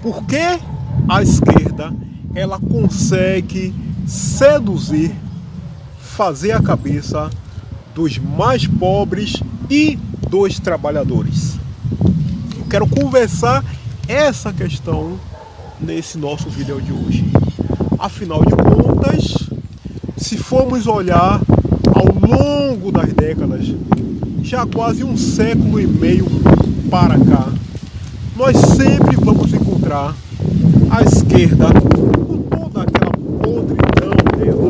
Por que a esquerda ela consegue seduzir, fazer a cabeça dos mais pobres e dos trabalhadores? Eu quero conversar essa questão nesse nosso vídeo de hoje. Afinal de contas, se formos olhar ao longo das décadas, já quase um século e meio para cá, nós sempre vamos encontrar a esquerda com toda aquela podridão dela,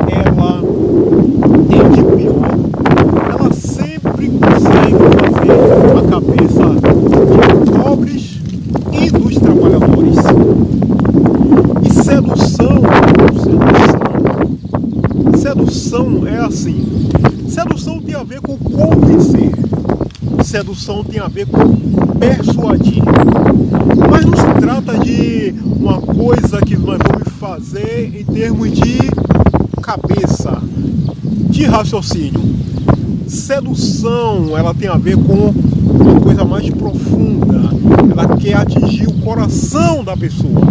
ela tem de pior. Ela sempre consegue fazer a cabeça dos pobres e dos trabalhadores. E sedução é assim. Sedução tem a ver com convencer. Sedução tem a ver com persuadir. Mas não se trata de uma coisa que nós vamos fazer em termos de cabeça, de raciocínio. Sedução, ela tem a ver com uma coisa mais profunda. Ela quer atingir o coração da pessoa.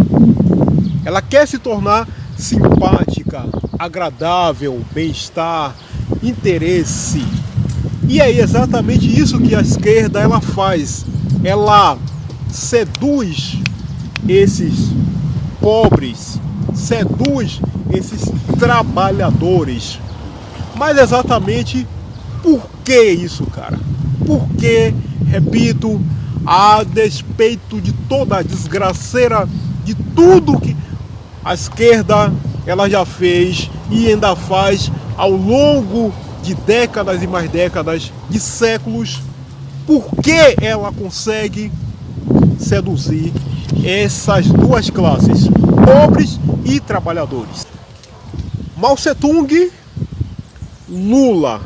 Ela quer se tornar simpática, agradável, bem-estar, interesse. E é exatamente isso que a esquerda ela faz. Ela seduz esses pobres, seduz esses trabalhadores. Mas exatamente por que isso, cara? Porque, repito, a despeito de toda a desgraceira, de tudo que a esquerda ela já fez e ainda faz ao longo de décadas e mais décadas, de séculos, por que ela consegue seduzir essas duas classes, pobres e trabalhadores? Mao Tse-tung, Lula,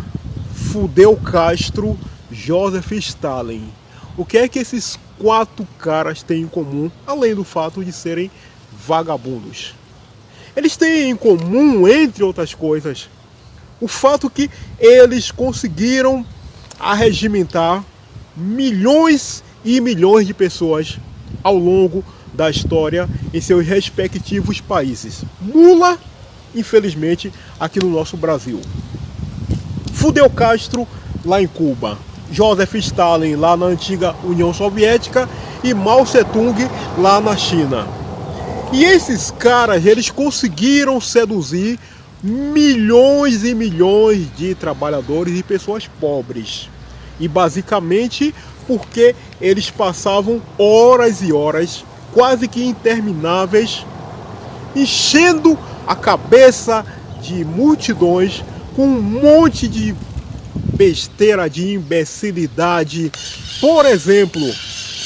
Fidel Castro, Joseph Stalin. O que é que esses quatro caras têm em comum, além do fato de serem vagabundos? Eles têm em comum, entre outras coisas, o fato que eles conseguiram arregimentar milhões e milhões de pessoas ao longo da história em seus respectivos países. Lula, infelizmente, aqui no nosso Brasil. Fidel Castro, lá em Cuba. Joseph Stalin, lá na antiga União Soviética. E Mao Tse-tung, lá na China. E esses caras, eles conseguiram seduzir milhões e milhões de trabalhadores e pessoas pobres. E basicamente porque eles passavam horas e horas, quase que intermináveis, enchendo a cabeça de multidões com um monte de besteira, de imbecilidade. Por exemplo,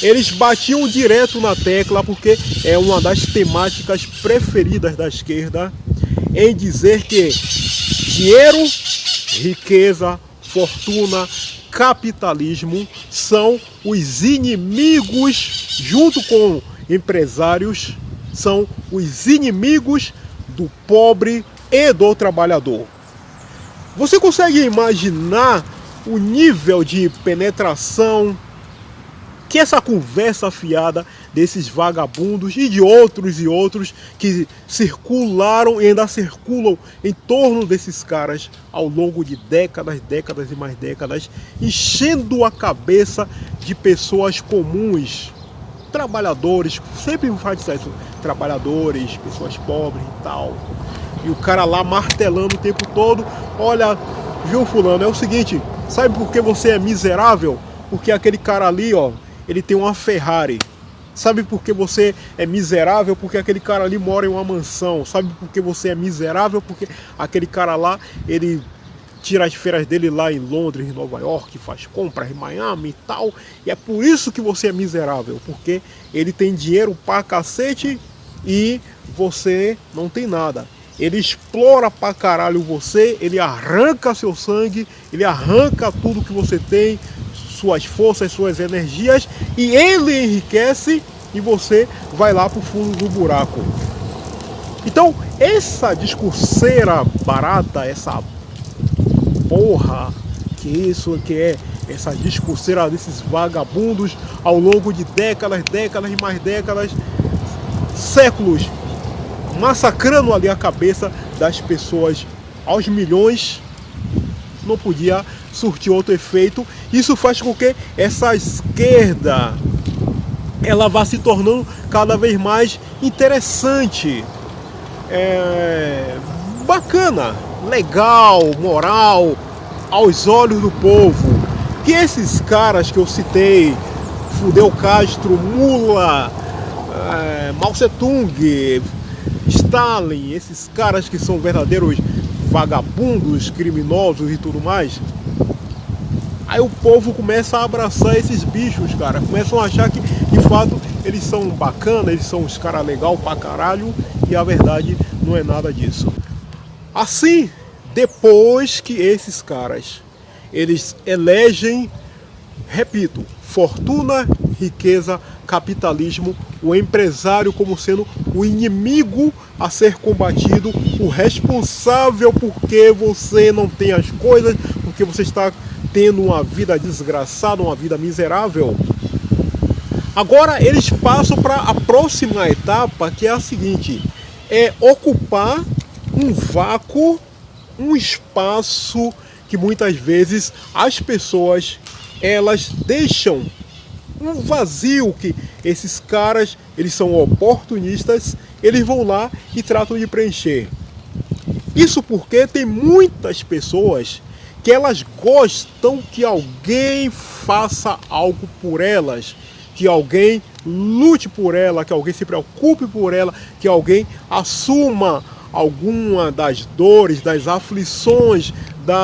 eles batiam direto na tecla, porque é uma das temáticas preferidas da esquerda, em dizer que dinheiro, riqueza, fortuna, capitalismo são os inimigos, junto com empresários, são os inimigos do pobre e do trabalhador. Você consegue imaginar o nível de penetração que essa conversa fiada desses vagabundos e de outros que circularam e ainda circulam em torno desses caras ao longo de décadas, décadas e mais décadas, enchendo a cabeça de pessoas comuns, trabalhadores, sempre faz isso, trabalhadores, pessoas pobres e tal. E o cara lá martelando o tempo todo: olha, viu, fulano, é o seguinte, sabe por que você é miserável? Porque aquele cara ali, ó, ele tem uma Ferrari. Sabe por que você é miserável? Porque aquele cara ali mora em uma mansão. Sabe por que você é miserável? Porque aquele cara lá, ele tira as feiras dele lá em Londres, em Nova York, faz compras em Miami e tal. E é por isso que você é miserável. Porque ele tem dinheiro pra cacete e você não tem nada. Ele explora pra caralho você, ele arranca seu sangue, ele arranca tudo que você tem, suas forças, suas energias, e ele enriquece e você vai lá pro fundo do buraco. Então, essa discurseira barata, essa porra, que isso que é essa discurseira desses vagabundos ao longo de décadas e mais décadas, séculos, massacrando ali a cabeça das pessoas aos milhões, não podia surtir outro efeito. Isso faz com que essa esquerda ela vá se tornando cada vez mais interessante, bacana, legal, moral aos olhos do povo. Que esses caras que eu citei, Fidel Castro, Mula, Mao Tse-tung, Stalin, esses caras que são verdadeiros vagabundos, criminosos e tudo mais, aí o povo começa a abraçar esses bichos, cara. Começam a achar que, de fato, eles são bacanas, eles são uns caras legais pra caralho, e a verdade não é nada disso. Assim, depois que esses caras, eles elegem, repito, fortuna, riqueza, capitalismo, o empresário como sendo o inimigo a ser combatido, o responsável porque você não tem as coisas, porque você está tendo uma vida desgraçada, uma vida miserável. Agora eles passam para a próxima etapa, que é a seguinte: é ocupar um vácuo, um espaço que muitas vezes as pessoas elas deixam um vazio, que esses caras, eles são oportunistas, eles vão lá e tratam de preencher. Isso porque tem muitas pessoas que elas gostam que alguém faça algo por elas, que alguém lute por ela, que alguém se preocupe por ela, que alguém assuma alguma das dores, das aflições.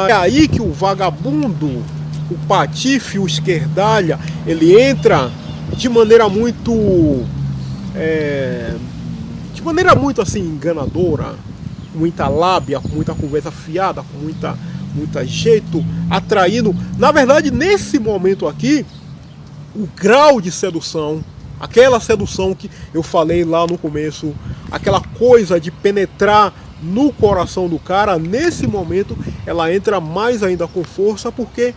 É aí que o vagabundo, o patife, o esquerdalha, ele entra de maneira muito assim enganadora, com muita lábia, com muita conversa fiada, com muita jeito, atraindo. Na verdade, nesse momento aqui, o grau de sedução, aquela sedução que eu falei lá no começo, aquela coisa de penetrar no coração do cara, nesse momento ela entra mais ainda com força, porque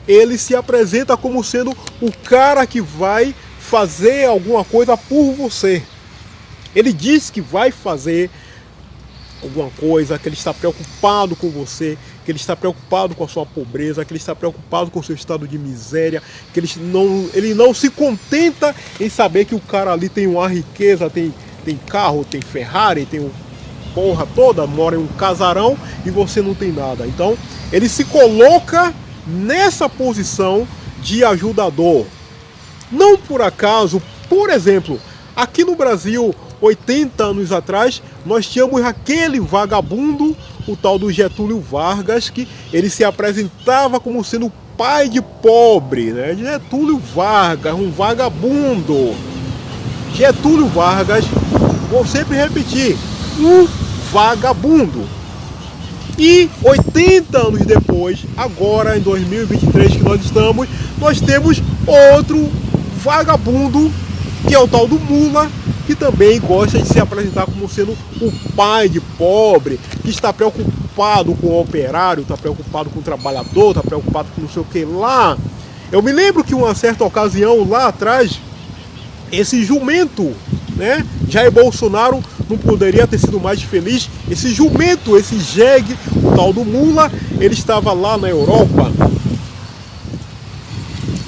ele se apresenta como sendo o cara que vai fazer alguma coisa por você. Ele diz que vai fazer alguma coisa, que ele está preocupado com você, que ele está preocupado com a sua pobreza, que ele está preocupado com o seu estado de miséria, que ele não se contenta em saber que o cara ali tem uma riqueza, tem carro, tem Ferrari, tem porra toda, mora em um casarão e você não tem nada. Então ele se coloca nessa posição de ajudador. Não por acaso, por exemplo, aqui no Brasil, 80 anos atrás, nós tínhamos aquele vagabundo, o tal do Getúlio Vargas, que ele se apresentava como sendo o pai de pobre, né? Getúlio Vargas, um vagabundo. Getúlio Vargas, vou sempre repetir, um vagabundo. E 80 anos depois, agora em 2023 que nós estamos, nós temos outro vagabundo, que é o tal do Mula, que também gosta de se apresentar como sendo o pai de pobre, que está preocupado com o operário, está preocupado com o trabalhador, está preocupado com não sei o que lá. Eu me lembro que uma certa ocasião lá atrás, esse jumento, né, Jair Bolsonaro não poderia ter sido mais feliz. Esse jumento, esse jegue, o tal do Mula, ele estava lá na Europa.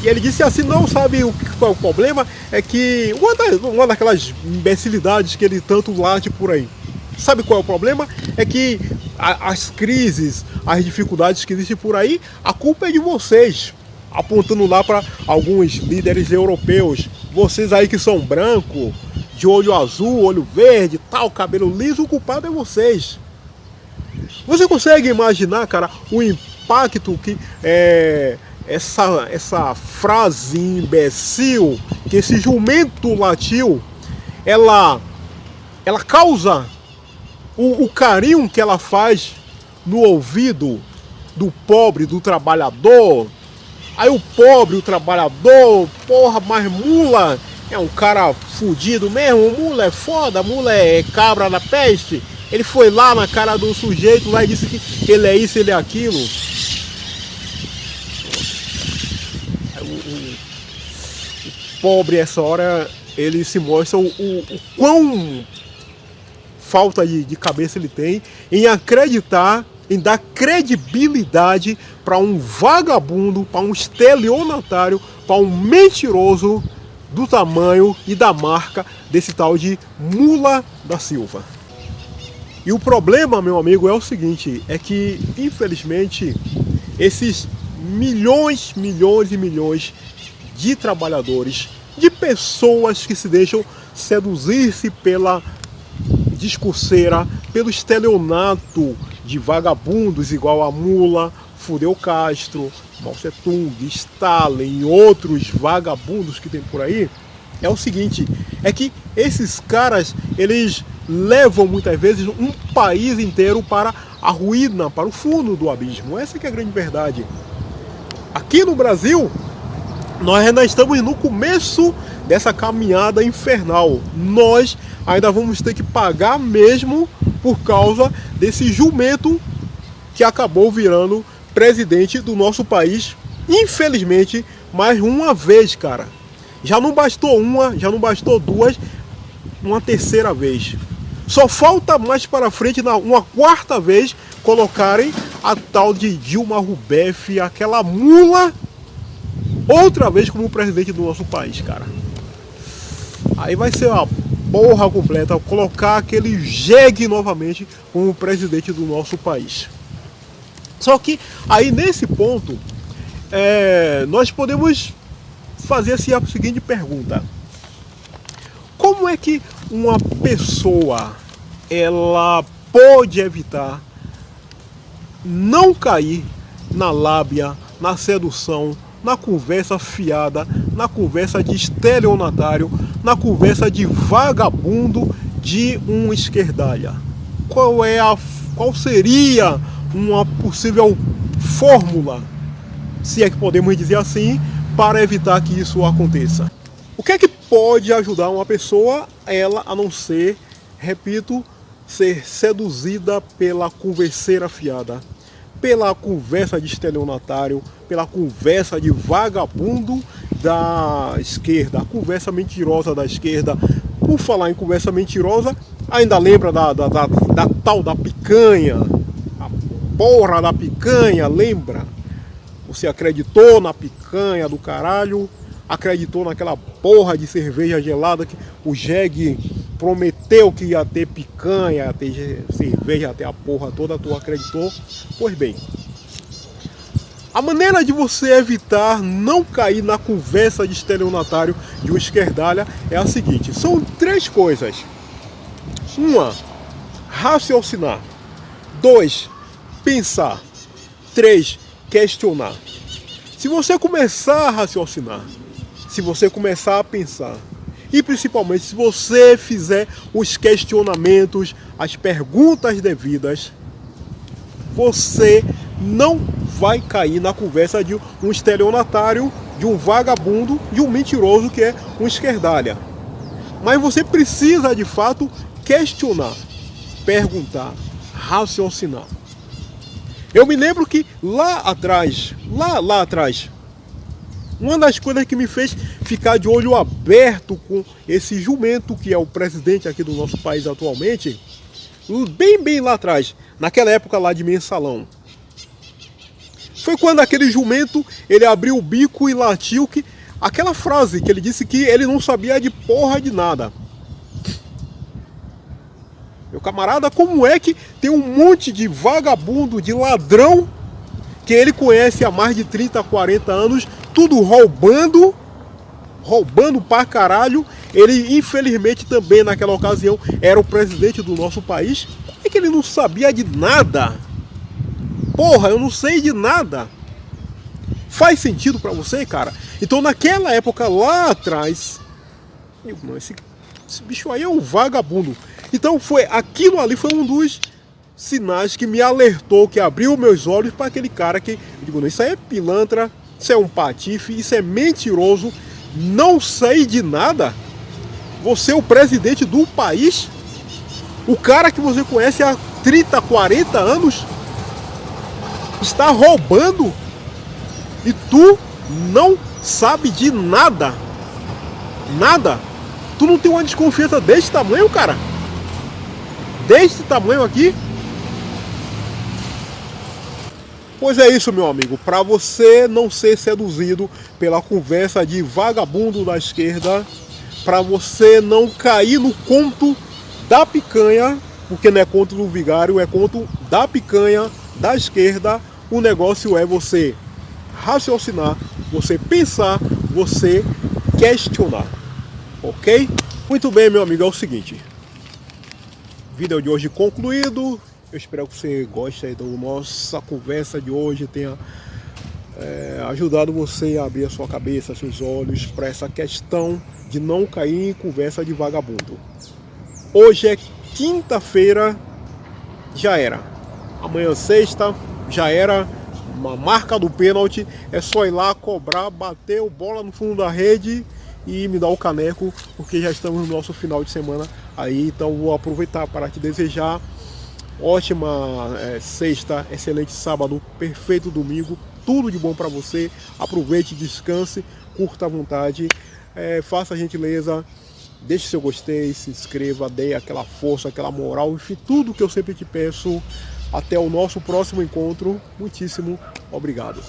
E ele disse assim, não, sabe qual é o problema? É que uma daquelas imbecilidades que ele tanto late por aí. Sabe qual é o problema? É que as crises, as dificuldades que existem por aí, a culpa é de vocês. Apontando lá para alguns líderes europeus. Vocês aí que são brancos, de olho azul, olho verde, tal, cabelo liso, o culpado é vocês. Você consegue imaginar, cara, o impacto que essa frase imbecil, que esse jumento latiu, ela causa o carinho que ela faz no ouvido do pobre, do trabalhador. Aí o pobre, o trabalhador, porra, mas Mula é um cara fudido mesmo, Mula é foda, Mula é cabra da peste. Ele foi lá na cara do sujeito lá e disse que ele é isso, ele é aquilo. pobre essa hora ele se mostra o quão falta de cabeça ele tem em acreditar, em dar credibilidade para um vagabundo, para um estelionatário, para um mentiroso do tamanho e da marca desse tal de Lula da Silva. E o problema, meu amigo, é o seguinte, é que, infelizmente, esses milhões e milhões de trabalhadores, de pessoas que se deixam seduzir-se pela discurseira, pelo estelionato de vagabundos igual a Mula, Fidel Castro, Mao Tse Tung, Stalin e outros vagabundos que tem por aí, é o seguinte, é que esses caras, eles levam muitas vezes um país inteiro para a ruína, para o fundo do abismo. Essa que é a grande verdade. Aqui no Brasil, nós ainda estamos no começo dessa caminhada infernal. Nós ainda vamos ter que pagar mesmo por causa desse jumento que acabou virando presidente do nosso país, infelizmente, mais uma vez, cara. Já não bastou uma, já não bastou duas, uma terceira vez. Só falta mais para frente, uma quarta vez, colocarem a tal de Dilma Rousseff, aquela mula, outra vez como presidente do nosso país, cara. Aí vai ser uma porra completa, colocar aquele jegue novamente como presidente do nosso país. Só que aí nesse ponto, nós podemos fazer assim, a seguinte pergunta: como é que uma pessoa ela pode evitar não cair na lábia, na sedução, na conversa fiada, na conversa de estelionatário, na conversa de vagabundo de um esquerdalha? Qual seria uma possível fórmula, se é que podemos dizer assim, para evitar que isso aconteça? O que é que pode ajudar uma pessoa, ela, a não ser, repito, ser seduzida pela converseira fiada, pela conversa de estelionatário, pela conversa de vagabundo da esquerda, a conversa mentirosa da esquerda? Por falar em conversa mentirosa, ainda lembra da tal da picanha? A porra da picanha, lembra? Você acreditou na picanha do caralho, acreditou naquela porra de cerveja gelada que o jegue prometeu que ia ter picanha, ia ter cerveja, ia ter a porra toda, tu acreditou? Pois bem, a maneira de você evitar não cair na conversa de estelionatário de um esquerdalha é a seguinte: são três coisas. Uma, raciocinar. 2, pensar. 3, questionar. Se você começar a raciocinar, se você começar a pensar, e principalmente se você fizer os questionamentos, as perguntas devidas, você não vai cair na conversa de um estelionatário, de um vagabundo, de um mentiroso que é um esquerdalha. Mas você precisa de fato questionar, perguntar, raciocinar. Eu me lembro que lá atrás, uma das coisas que me fez ficar de olho aberto com esse jumento que é o presidente aqui do nosso país atualmente, bem lá atrás, naquela época lá de mensalão, foi quando aquele jumento, ele abriu o bico e latiu que aquela frase que ele disse que ele não sabia de porra de nada. Meu camarada, como é que tem um monte de vagabundo, de ladrão, que ele conhece há mais de 30, 40 anos, tudo roubando pra caralho? Ele, infelizmente, também naquela ocasião era o presidente do nosso país. Como é que ele não sabia de nada? Porra, eu não sei de nada. Faz sentido pra você, cara? Então, naquela época, lá atrás, esse bicho aí é um vagabundo. Então, aquilo ali foi um dos sinais que me alertou, que abriu meus olhos para aquele cara que, eu digo, não, isso aí é pilantra, isso é um patife, isso é mentiroso, não sei de nada. Você é o presidente do país? O cara que você conhece há 30, 40 anos está roubando e tu não sabe de nada. Nada? Tu não tem uma desconfiança desse tamanho, cara? Desse tamanho aqui? Pois é isso, meu amigo. Para você não ser seduzido pela conversa de vagabundo da esquerda, para você não cair no conto da picanha, porque não é conto do vigário, é conto da picanha da esquerda, o negócio é você raciocinar, você pensar, você questionar. Ok? Muito bem, meu amigo, é o seguinte. Vídeo de hoje concluído. Eu espero que você goste aí da nossa conversa de hoje, tenha ajudado você a abrir a sua cabeça, seus olhos para essa questão de não cair em conversa de vagabundo. Hoje é quinta-feira, já era. Amanhã sexta, já era. Uma marca do pênalti, é só ir lá cobrar, bater o bola no fundo da rede e me dar o caneco, porque já estamos no nosso final de semana aí. Então vou aproveitar para te desejar ótima sexta, excelente sábado, perfeito domingo, tudo de bom para você. Aproveite, descanse, curta à vontade, faça a gentileza, deixe seu gostei, se inscreva, dê aquela força, aquela moral, enfim, tudo que eu sempre te peço. Até o nosso próximo encontro. Muitíssimo obrigado.